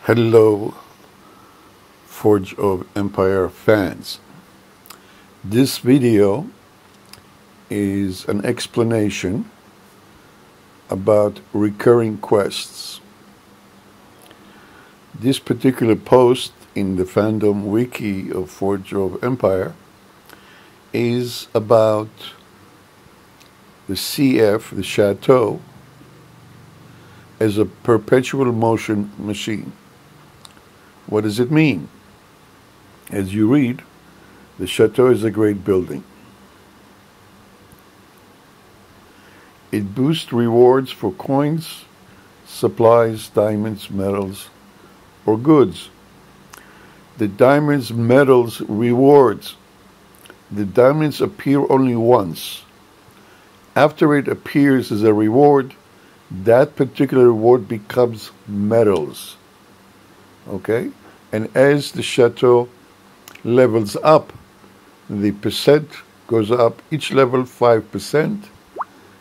Hello, Forge of Empire fans. This video is an explanation about recurring quests. This particular post in the fandom wiki of Forge of Empire is about the CF, the Chateau, as a perpetual motion machine. What does it mean? As you read, the Chateau is a great building. It boosts rewards for coins, supplies, diamonds, metals, or goods. The diamonds, metals, rewards. The diamonds appear only once. After it appears as a reward, that particular reward becomes metals. Okay? And as the Chateau levels up, the percent goes up, each level 5%,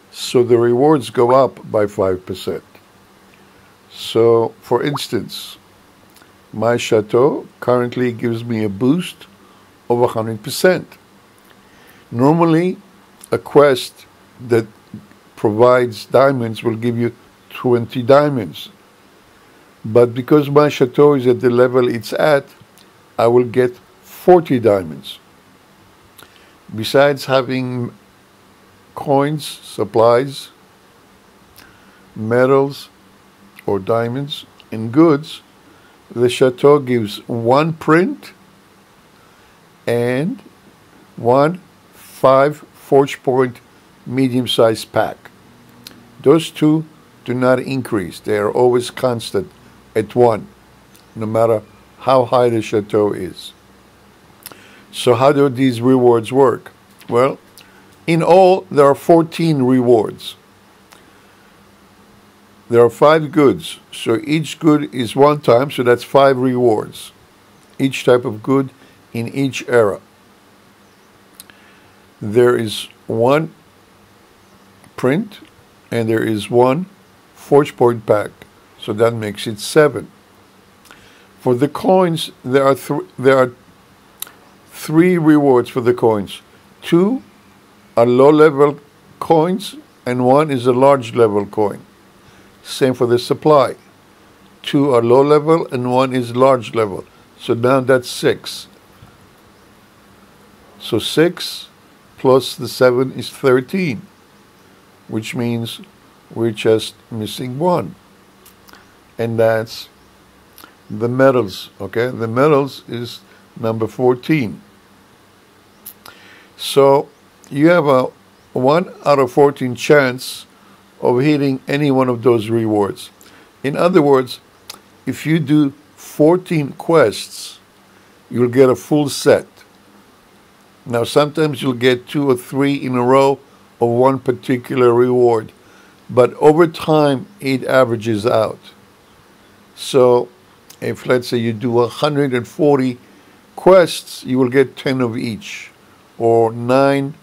so the rewards go up by 5%. So, for instance, my Chateau currently gives me a boost of 100%. Normally, a quest that provides diamonds will give you 20 diamonds. But because my Chateau is at the level it's at, I will get 40 diamonds. Besides having coins, supplies, metals or diamonds, and goods, the Chateau gives one print and one 5 Forge Point medium-sized pack. Those two do not increase. They are always constant at 1, no matter how high the Chateau is. So how do these rewards work? Well, in all, there are 14 rewards. There are 5 goods, so each good is 1 time, so that's 5 rewards. Each type of good in each era. There is 1 print, and there is 1 Forge Point pack, so that makes it 7. For the coins, there are 3 rewards for the coins. 2 are low-level coins, and 1 is a large-level coin. Same for the supply. 2 are low-level, and 1 is large-level. So now that's 6. So 6 plus the 7 is 13, which means we're just missing 1. And that's the metals, okay? The metals is number 14. So you have a 1 out of 14 chance of hitting any one of those rewards. In other words, if you do 14 quests, you'll get a full set. Now, sometimes you'll get 2 or 3 in a row of one particular reward, but over time, it averages out. So, if let's say you do 140 quests, you will get 10 of each, or 9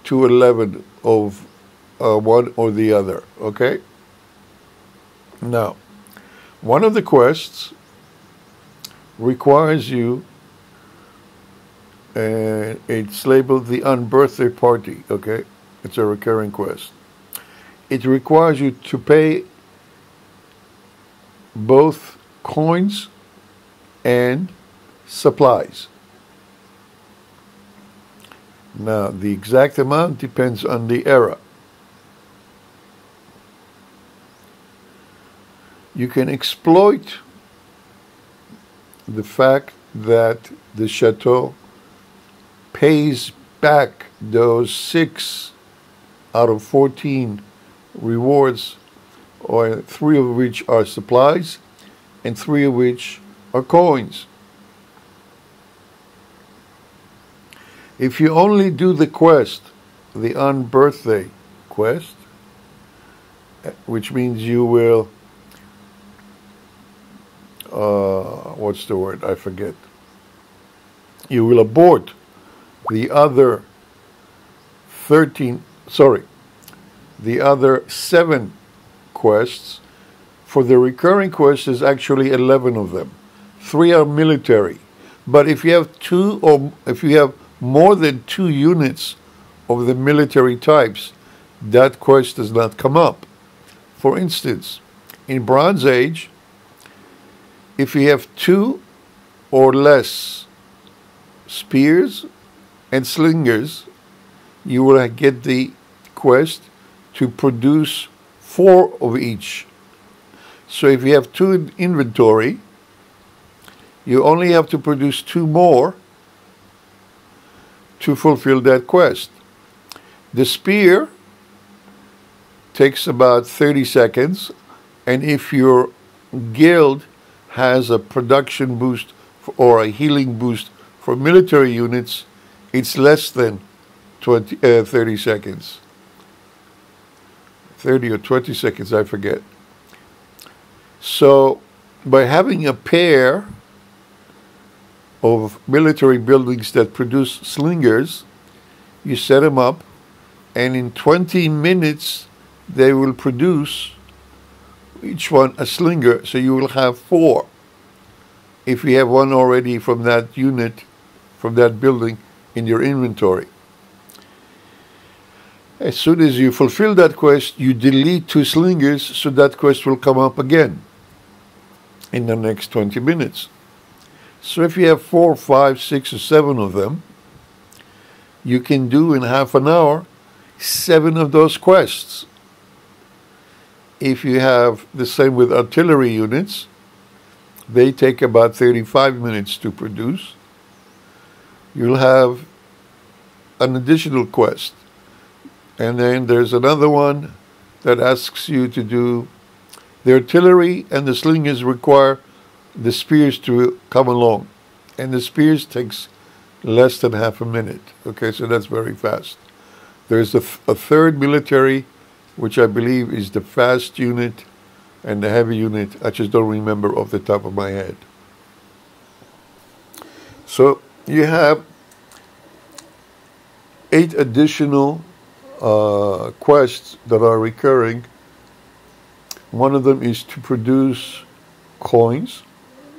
to 11 of one or the other, okay? Now, one of the quests requires you, it's labeled the Unbirthday Party, okay? It's a recurring quest. It requires you to pay both coins and supplies. Now, the exact amount depends on the era. You can exploit the fact that the Chateau pays back those 6 out of 14 rewards, or 3 of which are supplies and 3 of which are coins. If you only do the quest, the Unbirthday quest, which means you will, what's the word? I forget. You will abort the other 13, sorry, the other 7 quests For the recurring quests, there's actually 11 of them. 3 are military. But if you have more than 2 units of the military types, that quest does not come up. For instance, in Bronze Age, if you have 2 or less spears and slingers, you will get the quest to produce 4 of each. So if you have 2 in inventory, you only have to produce 2 more to fulfill that quest. The spear takes about 30 seconds, and if your guild has a production boost or a healing boost for military units, it's less than 30 seconds. 30 or 20 seconds, I forget. So by having a pair of military buildings that produce slingers, you set them up, and in 20 minutes they will produce each one a slinger, so you will have 4. If you have one already from that unit, from that building in your inventory. As soon as you fulfill that quest, you delete 2 slingers, so that quest will come up again in the next 20 minutes. So if you have 4, 5, 6, or 7 of them, you can do in half an hour 7 of those quests. If you have the same with artillery units, they take about 35 minutes to produce. You'll have an additional quest. And then there's another one that asks you to do the artillery, and the slingers require the spears to come along. And the spears takes less than half a minute. Okay, so that's very fast. There's a third military, which I believe is the fast unit and the heavy unit. I just don't remember off the top of my head. So you have 8 additional quests that are recurring. One of them is to produce coins.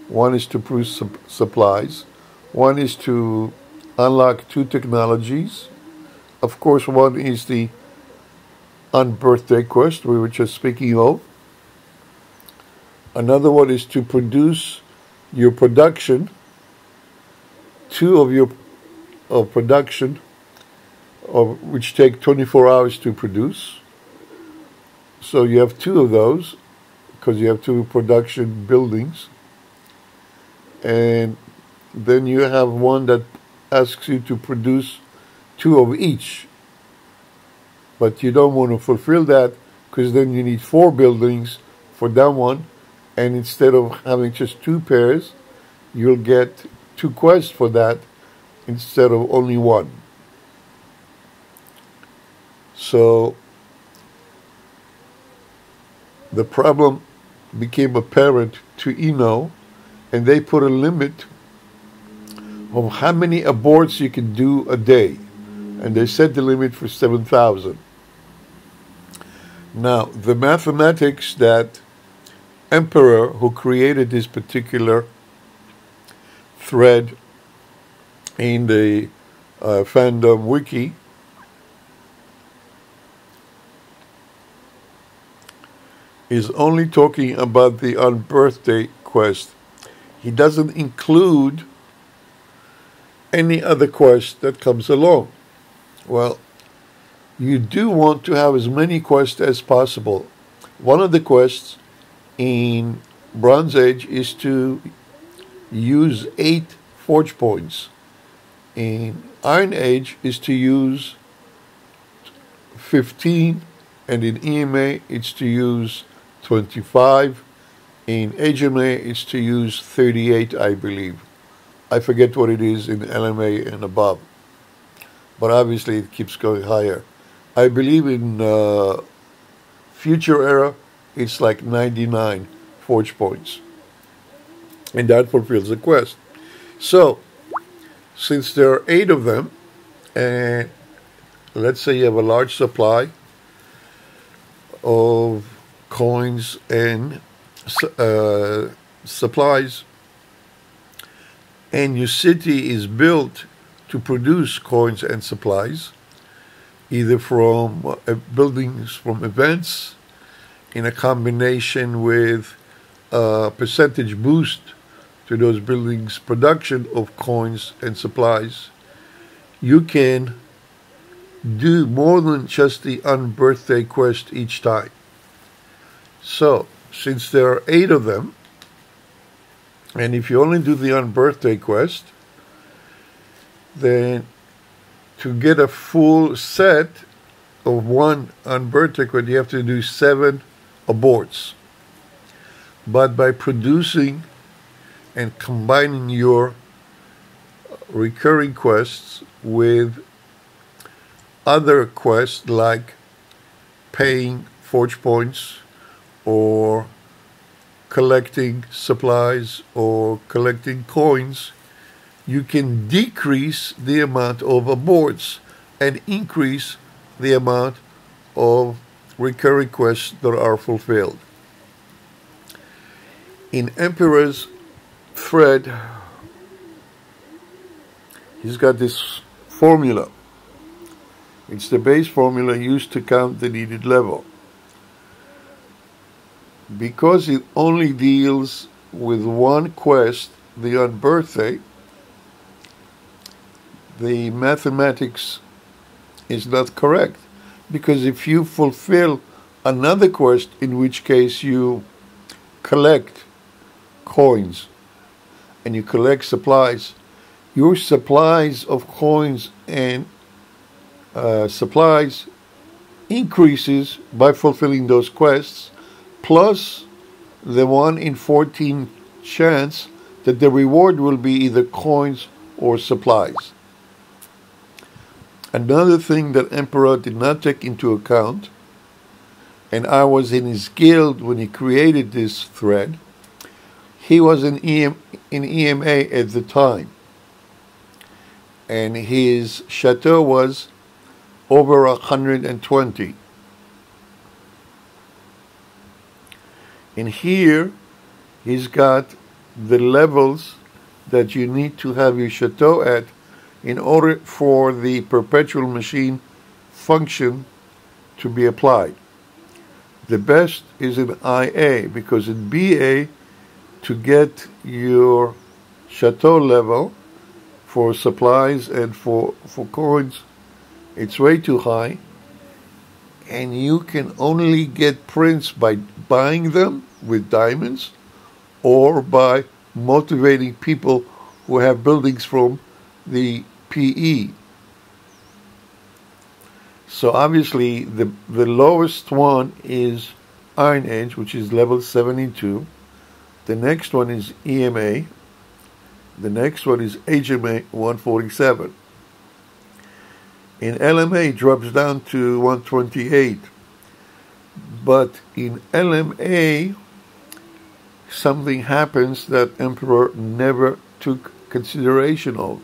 One is to produce supplies. One is to unlock 2 technologies. Of course, one is the on-birthday quest we were just speaking of. Another one is to produce your production. 2 of your production, which take 24 hours to produce. So you have 2 of those, because you have 2 production buildings. And then you have one that asks you to produce 2 of each. But you don't want to fulfill that, because then you need 4 buildings for that one. And instead of having just 2 pairs, you'll get 2 quests for that instead of only 1. So the problem became apparent to Eno, and they put a limit of how many aborts you can do a day. And they set the limit for 7,000. Now, the mathematics that Emperor, who created this particular thread in the fandom wiki, is only talking about the on-birthday quest. He doesn't include any other quest that comes along. Well, you do want to have as many quests as possible. One of the quests in Bronze Age is to use 8 forge points. In Iron Age is to use 15, and in EMA it's to use 25. In HMA it's to use 38, I believe. I forget what it is in LMA and above, but obviously it keeps going higher. I believe in Future Era it's like 99 forge points, and that fulfills the quest. So since there are 8 of them, and let's say you have a large supply of coins and supplies, and your city is built to produce coins and supplies, either from buildings from events in a combination with a percentage boost to those buildings' production of coins and supplies, you can do more than just the unbirthday quest each time. So, since there are 8 of them, and if you only do the unbirthday quest, then to get a full set of one unbirthday quest, you have to do 7 aborts. But by producing and combining your recurring quests with other quests like paying forge points or collecting supplies or collecting coins, you can decrease the amount of aborts and increase the amount of recurring quests that are fulfilled. In Emperor's thread, he's got this formula. It's the base formula used to count the needed level. Because it only deals with one quest, the unbirthday, the mathematics is not correct. Because if you fulfill another quest, in which case you collect coins and you collect supplies, your supplies of coins and supplies increases by fulfilling those quests, plus the 1 in 14 chance that the reward will be either coins or supplies. Another thing that Emperor did not take into account, and I was in his guild when he created this thread, he was in EMA at the time, and his chateau was over 120. And here, he's got the levels that you need to have your chateau at in order for the perpetual machine function to be applied. The best is in IA, because in BA, to get your chateau level for supplies and for coins, it's way too high, and you can only get prints by buying them with diamonds or by motivating people who have buildings from the PE. So obviously the lowest one is Iron Age, which is level 72. The next one is EMA. The next one is HMA 147. In LMA, it drops down to 128. But in LMA, something happens that Emperor never took consideration of.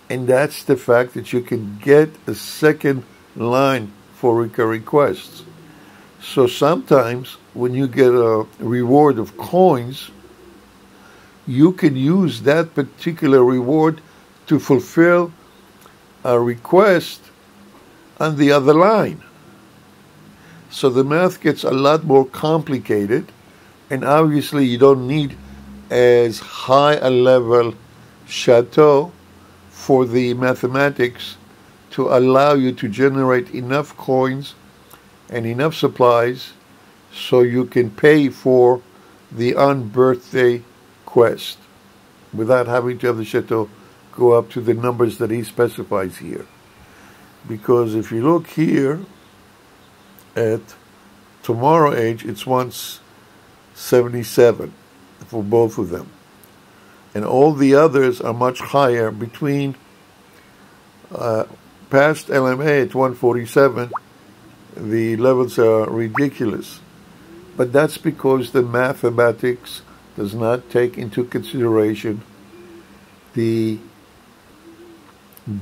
And that's the fact that you can get a second line for recurring quests. So sometimes when you get a reward of coins, you can use that particular reward to fulfill a request on the other line. So the math gets a lot more complicated, and obviously you don't need as high a level chateau for the mathematics to allow you to generate enough coins and enough supplies so you can pay for the unbirthday quest without having to have the chateau go up to the numbers that he specifies here. Because if you look here at Tomorrow Age, it's 177 for both of them. And all the others are much higher. Between past LMA at 147, the levels are ridiculous. But that's because the mathematics does not take into consideration the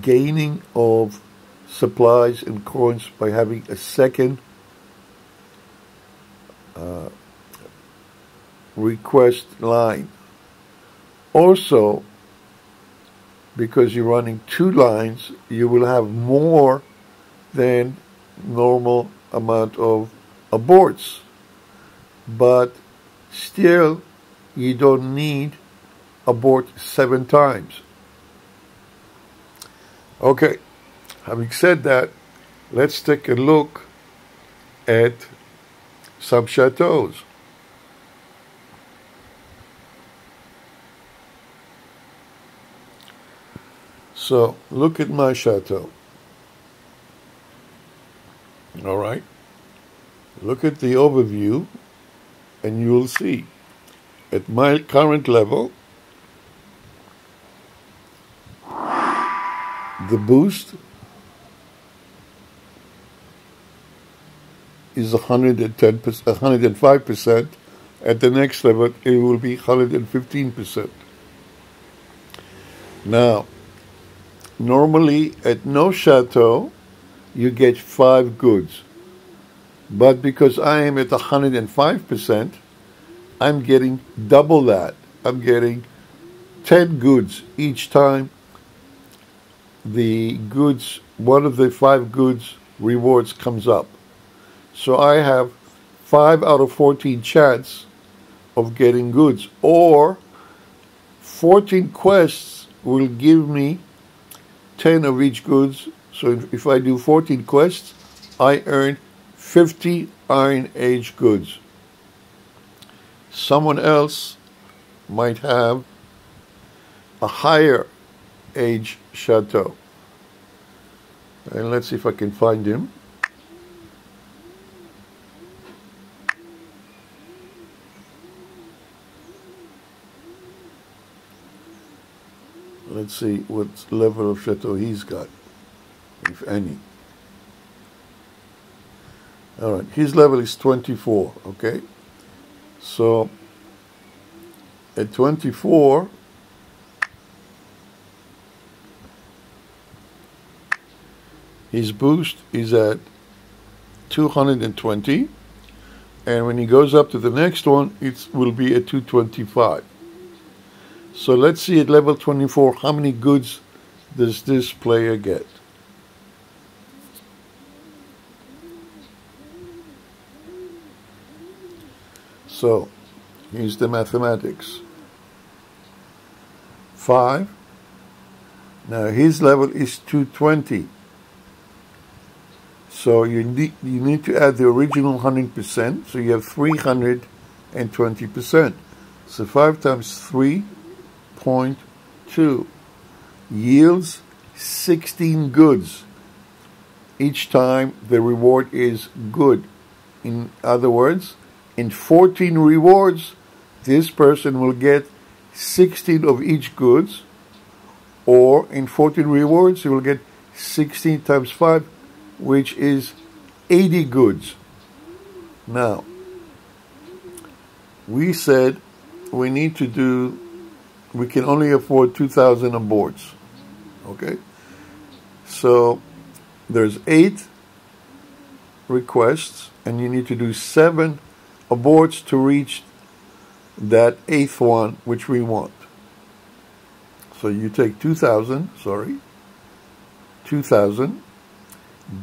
gaining of supplies and coins by having a second request line. Also, because you're running 2 lines, you will have more than normal amount of aborts. But still, you don't need abort 7 times. Okay, having said that, let's take a look at some chateaus. So, look at my chateau. All right. Look at the overview, and you'll see at my current level, the boost is 110%, 105%. At the next level, it will be 115%. Now, normally at no chateau, you get 5 goods. But because I am at 105%, I'm getting double that. I'm getting 10 goods each time the goods, one of the 5 goods rewards comes up. So I have 5 out of 14 chance of getting goods, or 14 quests will give me 10 of each goods. So if I do 14 quests, I earn 50 Iron Age goods. Someone else might have a higher age chateau. And let's see if I can find him. Let's see what level of chateau he's got, if any. All right, his level is 24, okay? So, at 24, his boost is at 220, and when he goes up to the next one, it will be at 225. So let's see at level 24, how many goods does this player get? So, here's the mathematics. 5. Now his level is 220. So you need to add the original 100%, so you have 320%. So 5 times 3.2 yields 16 goods. Each time the reward is good. In other words, in 14 rewards, this person will get 16 of each goods, or in 14 rewards, he will get 16 times 5, which is 80 goods. Now, we said we need to do, we can only afford 2,000 aborts, okay? So, there's 8 requests, and you need to do 7 aborts to reach that 8th one, which we want. So you take 2,000,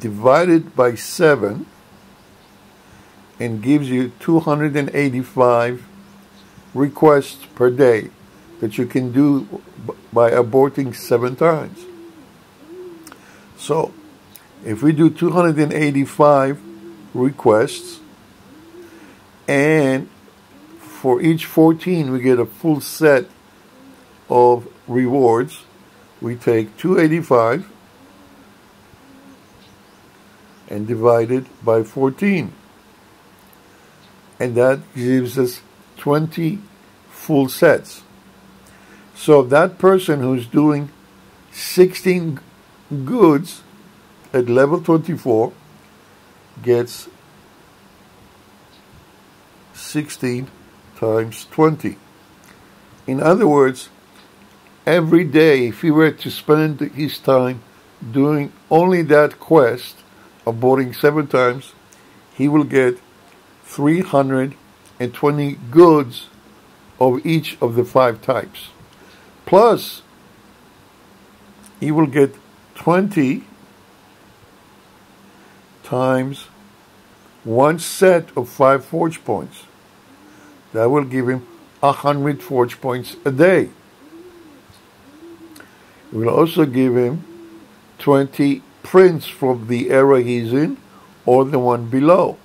divided by 7, and gives you 285 requests per day that you can do by aborting 7 times. So, if we do 285 requests, and for each 14 we get a full set of rewards, we take 285 and divide it by 14. And that gives us 20 full sets. So that person who's doing 16 goods at level 24 gets 16 times 20. In other words, every day, if he were to spend his time doing only that quest, aborting 7 times, he will get 320 goods of each of the 5 types. Plus, he will get 20 times one set of 5 forge points. That will give him 100 forge points a day. It will also give him 20 prints from the era he's in or the one below.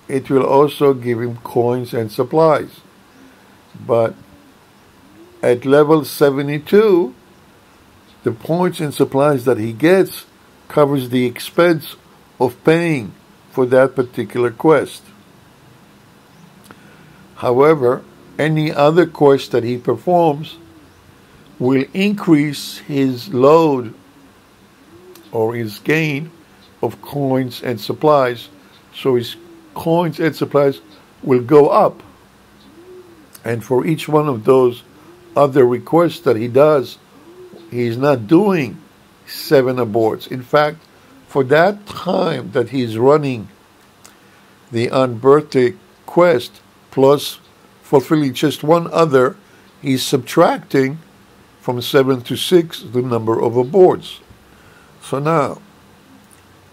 It will also give him coins and supplies. But at level 72, the points and supplies that he gets covers the expense of paying for that particular quest. However, any other quest that he performs will increase his load or his gain of coins and supplies, so his coins and supplies will go up. And for each one of those other requests that he does, he's not doing 7 aborts. In fact, for that time that he's running the unbirthday quest plus fulfilling just one other, he's subtracting from 7 to 6 the number of aborts. So now,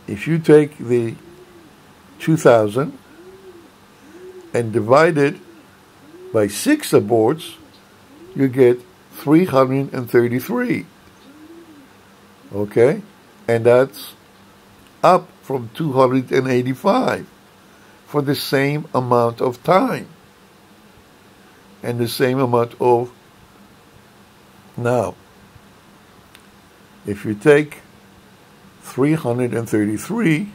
if you take the 2,000 and divide it by 6 aborts, you get 333. Okay? And that's up from 285 for the same amount of time and the same amount of. Now, if you take 333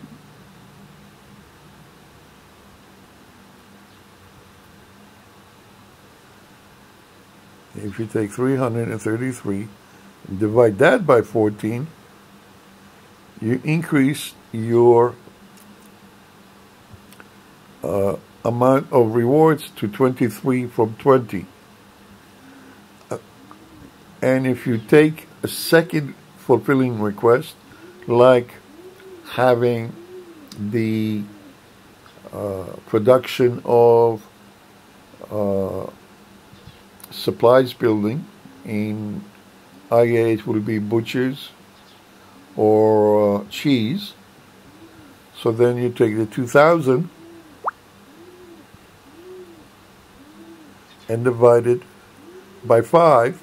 and divide that by 14, you increase your amount of rewards to 23 from 20. And if you take a second fulfilling request, like having the production of supplies building, in IA it will be butchers or cheese. So then you take the 2,000 and divide it by 5.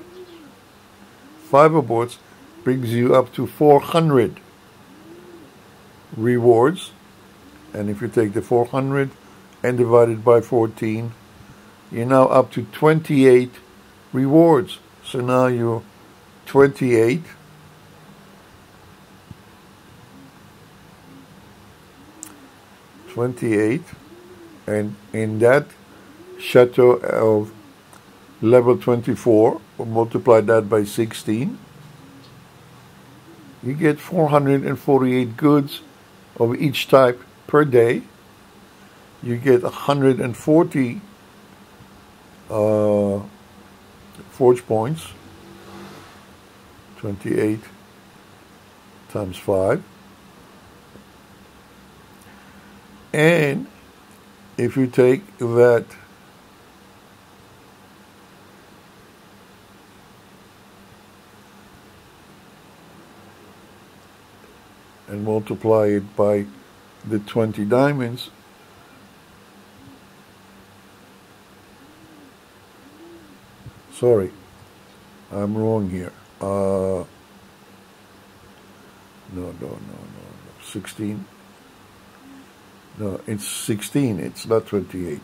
5 aborts brings you up to 400 rewards. And if you take the 400 and divide it by 14, you're now up to 28 rewards. So now you're 28 and in that chateau of level 24, we'll multiply that by 16, you get 448 goods of each type per day. You get 140 forge points, 28 times 5. And if you take that and multiply it by the 20 diamonds, sorry, I'm wrong here. No, 16. No, it's 16. It's not 28.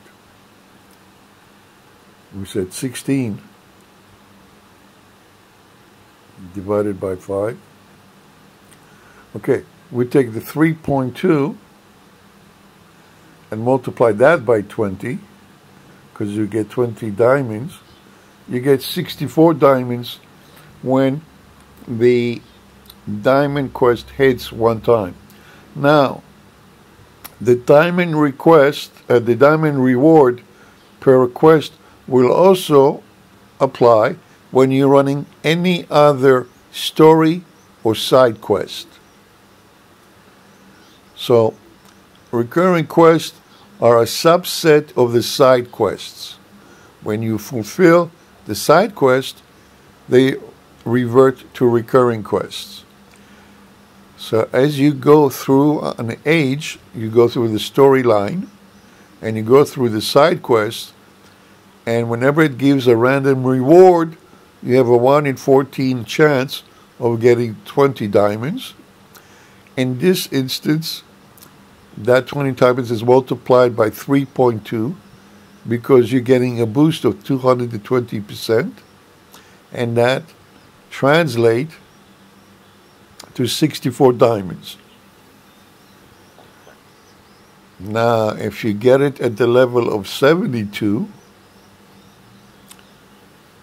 We said 16 divided by 5. Okay, we take the 3.2 and multiply that by 20, because you get 20 diamonds. You get 64 diamonds when the diamond quest hits one time. Now, the diamond request, the diamond reward per request will also apply when you're running any other story or side quest. So, recurring quests are a subset of the side quests. When you fulfill the side quest, they revert to recurring quests. So as you go through an age, you go through the storyline, and you go through the side quest, and whenever it gives a random reward, you have a 1 in 14 chance of getting 20 diamonds. In this instance, that 20 diamonds is multiplied by 3.2 because you're getting a boost of 220%, and that translates to 64 diamonds. Now, if you get it at the level of 72,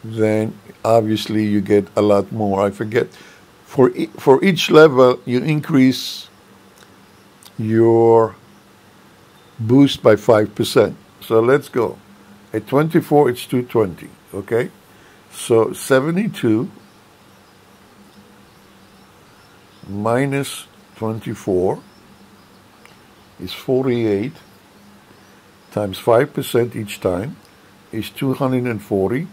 then obviously you get a lot more. I forget. For each level, you increase your boost by 5%. So let's go. At 24, it's 220, okay? So 72 minus 24 is 48 times 5% each time is 240.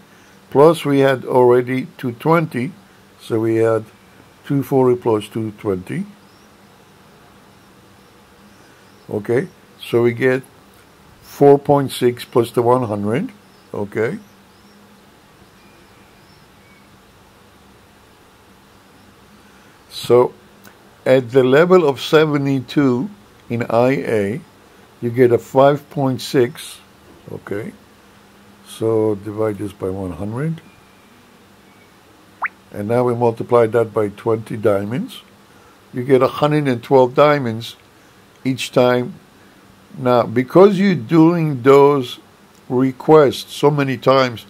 Plus we had already 220, so we had 240 plus 220. Okay, so we get 4.6 plus the 100. Okay. So at the level of 72 in IA, you get a 5.6. Okay. So divide this by 100. And now we multiply that by 20 diamonds. You get 112 diamonds each time. Now, because you're doing those requests so many times,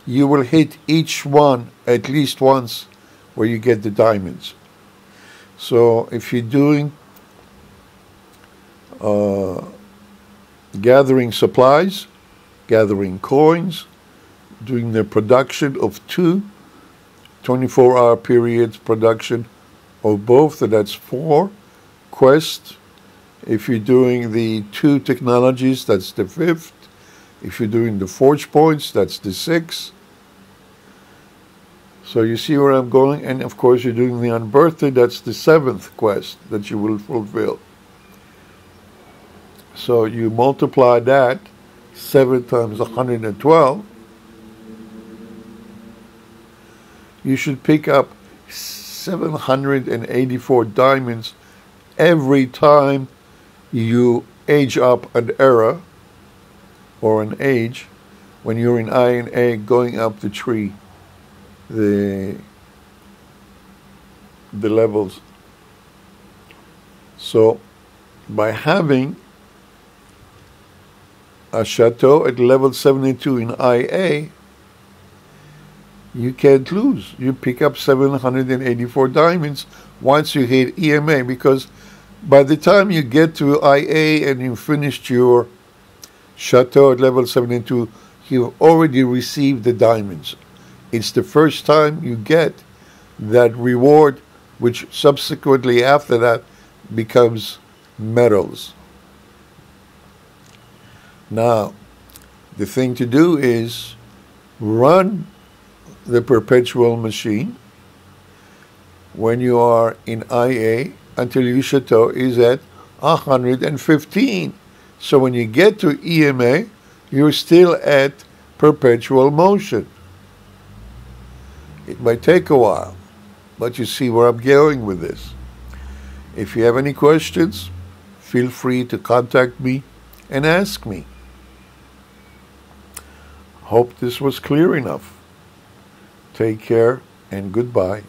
you will hit each one at least once where you get the diamonds. So if you're doing gathering supplies, gathering coins, doing the production of 2 24-hour periods production of both, so that's 4 quests. If you're doing the 2 technologies, that's the 5th. If you're doing the forge points, that's the 6th. So you see where I'm going, and of course you're doing the unbirthday, that's the 7th quest that you will fulfill. So you multiply that 7 times 112, you should pick up 784 diamonds every time you age up an era or an age when you're in I and A going up the tree, the levels. So by having a chateau at level 72 in IA, you can't lose. You pick up 784 diamonds once you hit EMA, because by the time you get to IA and you finished your chateau at level 72, you've already received the diamonds. It's the first time you get that reward, which subsequently after that becomes medals. Now, the thing to do is run the perpetual machine when you are in IA until your chateau is at 115. So when you get to EMA, you're still at perpetual motion. It might take a while, but you see where I'm going with this. If you have any questions, feel free to contact me and ask me. Hope this was clear enough. Take care and goodbye.